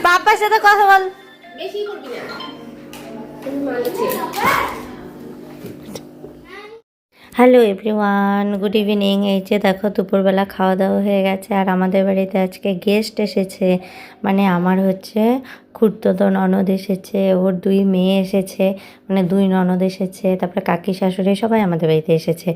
পাপার সাথে কথা বল। বেশি করবি না। Hello everyone, good evening. এই যে দেখো দুপুরবেলা খাওয়া দাওয়া হয়ে গেছে আর আমাদের বাড়িতে আজকে গেস্ট এসেছে। মানে আমার হচ্ছে খুড়তো ননদ এসেছে, ওর 2 মেয়ে এসেছে, মানে 2 ননদ এসেছে, তারপরে কাকি শাশুড়ি সবাই আমাদের বাড়িতে এসেছে।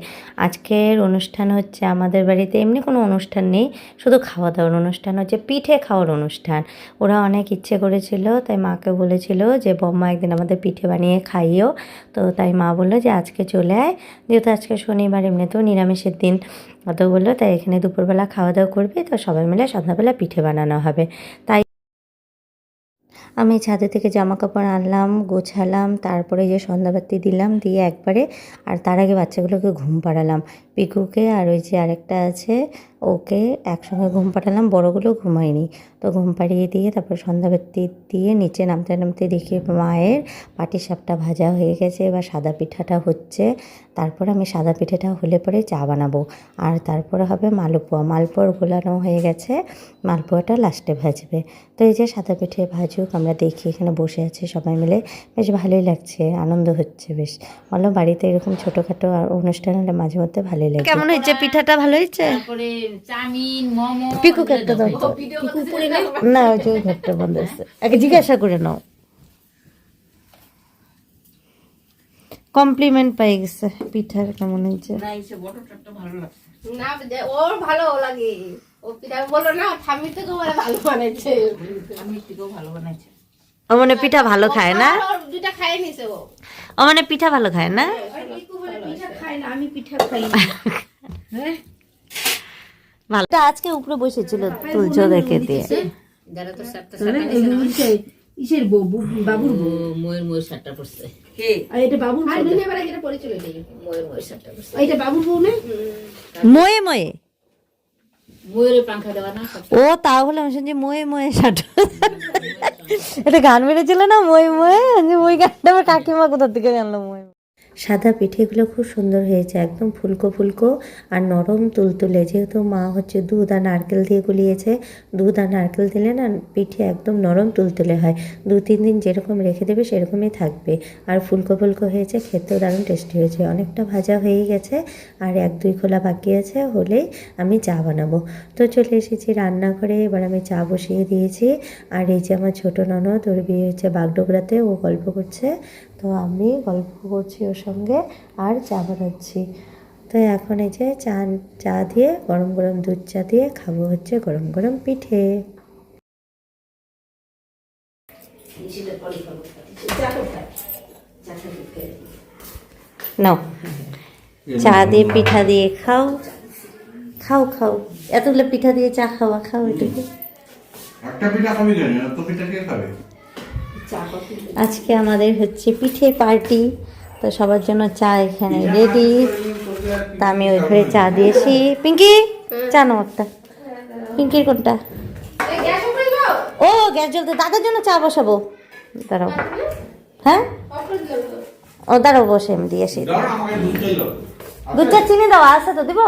আজকের অনুষ্ঠান হচ্ছে আমাদের বাড়িতে এমনি কোনো অনুষ্ঠান নেই, শুধু খাওয়া দাওয়ার অনুষ্ঠান হচ্ছে, পিঠে খাওয়ার অনুষ্ঠান। ওরা অনেক ইচ্ছে করেছিল, তাই মাকে বলেছিল যে বম্মা একদিন আমাদের পিঠে বানিয়ে খাইও। তো তাই মা বললো যে আজকে চলে আয়, যেহেতু আজকে শনিবার এমনিতেও নিরামিষের দিন, অত বললো তাই এখানে দুপুরবেলা খাওয়া দাওয়া করবে, তো সবাই মিলে সন্ধ্যাবেলা পিঠে বানানো হবে। তাই আমি ছাদে থেকে জামা কাপড় আনলাম, গোছালাম, তারপরে যে সন্ধ্যাবাতি দিলাম, দিয়ে একবারে, আর তার আগে বাচ্চাগুলোকে ঘুম পাড়ালাম, পিকুকে আর ওই যে আরেকটা আছে ওকে একসঙ্গে ঘুম পাড়ালাম, বড়গুলো ঘুমায়নি। তো ঘুম পাড়িয়ে দিয়ে তারপর সন্ধ্যাবাতি দিয়ে নিচে নামতে নামতে দেখি মায়ের পাটিসাপটা ভাজা হয়ে গেছে, এবার সাদা পিঠাটা হচ্ছে। তারপর আমি সাদা পিঠাটা হলে পরে চা বানাবো, আর তারপরে হবে মালপোয়া। মালপোয়ার গোলানো হয়ে গেছে, মালপোয়াটা লাস্টে ভাজবে। তো এই যে সাদা পিঠে ভাজুক, আমরা দেখি এখানে বসে আছি সবাই মিলে, বেশ ভালোই লাগছে, আনন্দ হচ্ছে বেশ। বলো বাড়িতে এরকম ছোটোখাটো অনুষ্ঠান হলে মাঝে মধ্যে ভালোই লাগে। কেমন হয়েছে পিঠাটা? ভালো হয়েছে? তারপরে চাউমিন, মোমো, পিকুকে একটা দাও তো। পিকু করে না। না, ওই যে ওই ঘরটা বন্ধ আছে, আগে জিজ্ঞাসা করে নাও। কমপ্লিমেন্ট পাই গেছে পিঠার, কেমন হয়েছে? না, এই বড়টা ভালো লাগছে না, ওর ভালো লাগে। ও পিঠা বলো না, ঠাম্মি থেকে বলে ভালো বানাইছে, আমি থেকেও ভালো বানাইছে। ও মানে পিঠা ভালো খায় না? দুটা খাই নিছে ও। ও মানে পিঠা ভালো খায় না? পিকু বলে পিঠা খায় না, আমি পিঠা খাই। হ্যাঁ, ভালো। আজকে উপরে বসেছিল তুলছো দেখে দিয়ে। যারা তো সাতটা সাতটা ইসের বউ, বাবুর বউ, ময়ের সাতটা পড়ছে। কে? আর এটা বাবুর বউ। আর দিনে বেলা যেটা পড়ে চলে যাই, ময়ের সাতটা পড়ছে। এটা বাবুর বউ না? ময়ে ময়ে ময়ের পাংখা দেওয়া না। ও তাহলে আমি শুনছি ময়ে ময়ে ষাট। এটা গান বেড়েছিল না, মই ময়ে, ওই গানটা আমার কাকিমা কোথা থেকে জানলো মই। সাদা পিঠেগুলো খুব সুন্দর হয়েছে, একদম ফুলকো ফুলকো আর নরম তুলতুলে। যেহেতু মা হচ্ছে দুধ আর নারকেল দিয়ে গুলিয়েছে, দুধ আর নারকেল দিলে না পিঠে একদম নরম তুলতুলে হয়। 2-3 দিন যেরকম রেখে দেবে সেরকমই থাকবে, আর ফুলকো ফুলকো হয়েছে, খেতেও দারুণ টেস্টি হয়েছে। অনেকটা ভাজা হয়ে গেছে, আর 1-2 খোলা বাকি আছে, হলেই আমি চা বানাবো। তো চলে এসেছি রান্নাঘরে, এবার আমি চা বসিয়ে দিয়েছি। আর এই যে আমার ছোটো ননদ, ওর বিয়ে হচ্ছে বাগডোগরাতে, ও গল্প করছে, তো আমি গল্প করছি ওর সঙ্গে আর চা বানাচ্ছি। তো এখন এই যে চা দিয়ে, গরম গরম দুধ চা দিয়ে খাবো হচ্ছে গরম গরম পিঠে। নাও চা দিয়ে পিঠা দিয়ে খাও, খাও খাও, এতগুলো পিঠা দিয়ে চা খাওয়া, খাও এটুকু। একটা পিঠা খাবি কেন? এত পিঠা কে খাবে? আজকে আমাদের হচ্ছে পিঠে পার্টি, তো সবার জন্য চা এখানে রেডি। তা আমি ওই ঘরে চা দিয়েছি। পিঙ্কি চা নাও একটা। পিঙ্কির কোনটা? ও গ্যাস জ্বলতে, দাদার জন্য চা বসাবো, দাঁড়াও। হ্যাঁ ও দাঁড়াও, বসে আমি দিয়ে আসি। দুধ চা চিনি দাও, আছে তো দিব।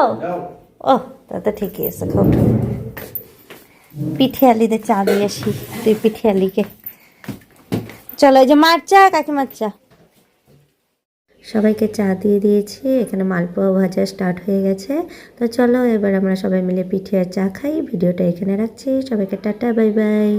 ও তা তো ঠিকই আছে, খাও। পিঠে আলিদের চা দিয়ে আসি, তুই পিঠে আলিকে। চলো এই যে মার চা, কাকিমার চা। সবাইকে চা দিয়ে দিয়েছি, এখানে মালপোয়া ভাজা স্টার্ট হয়ে গেছে। তো চলো এবার আমরা সবাই মিলে পিঠে আর চা খাই। ভিডিওটা এখানে রাখছি, সবাইকে টাটা, বাই বাই।